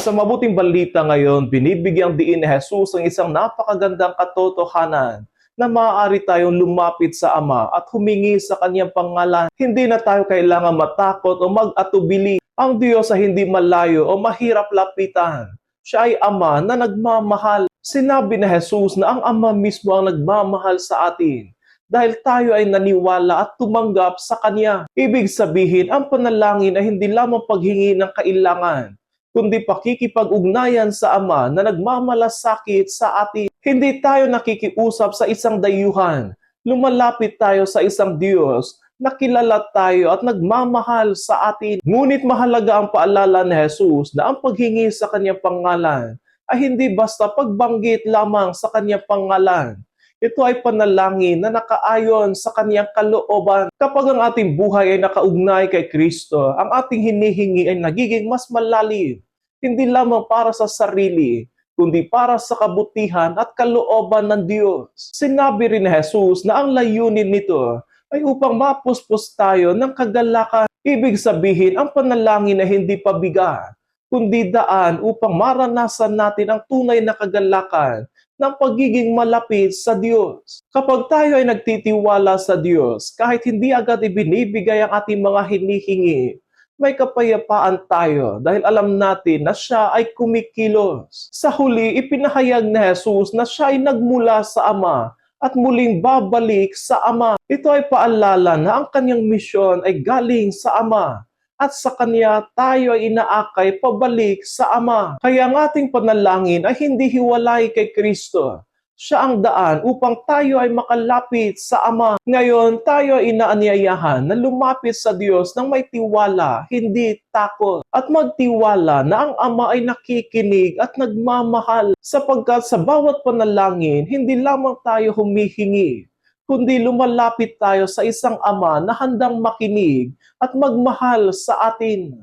Sa mabuting balita ngayon, binibigyang diin ni Jesus ang isang napakagandang katotohanan na maaari tayong lumapit sa Ama at humingi sa Kanyang pangalan. Hindi na tayo kailangan matakot o mag-atubili. Ang Diyos ay hindi malayo o mahirap lapitan. Siya ay Ama na nagmamahal. Sinabi ni Jesus na ang Ama mismo ang nagmamahal sa atin dahil tayo ay naniwala at tumanggap sa Kanya. Ibig sabihin, ang panalangin ay hindi lamang paghingi ng kailangan, kundi pakikipag-ugnayan sa Ama na nagmamalasakit sa atin. Hindi tayo nakikiusap sa isang dayuhan. Lumalapit tayo sa isang Diyos na kilala tayo at nagmamahal sa atin. Ngunit mahalaga ang paalala ni Jesus na ang paghingi sa Kanyang pangalan ay hindi basta pagbanggit lamang sa Kanyang pangalan. Ito ay panalangin na nakaayon sa Kanyang kalooban. Kapag ang ating buhay ay nakaugnay kay Kristo, ang ating hinihingi ay nagiging mas malalim. Hindi lamang para sa sarili, kundi para sa kabutihan at kalooban ng Diyos. Sinabi rin ni Jesus na ang layunin nito ay upang mapuspos tayo ng kagalakan. Ibig sabihin, ang panalangin ay hindi pabigat, kundi daan upang maranasan natin ang tunay na kagalakan ng pagiging malapit sa Diyos. Kapag tayo ay nagtitiwala sa Diyos, kahit hindi agad ibinibigay ang ating mga hinihingi, may kapayapaan tayo dahil alam natin na siya ay kumikilos. Sa huli, ipinahayag ni Jesus na siya ay nagmula sa Ama at muling babalik sa Ama. Ito ay paalala na ang kanyang misyon ay galing sa Ama at sa Kanya tayo ay inaakay pabalik sa Ama. Kaya ang ating panalangin ay hindi hiwalay kay Kristo. Siya ang daan upang tayo ay makalapit sa Ama. Ngayon, tayo ay inaanyayahan na lumapit sa Diyos ng may tiwala, hindi takot. At magtiwala na ang Ama ay nakikinig at nagmamahal. Sapagkat sa bawat panalangin, hindi lamang tayo humihingi, kundi lumalapit tayo sa isang Ama na handang makinig at magmahal sa atin.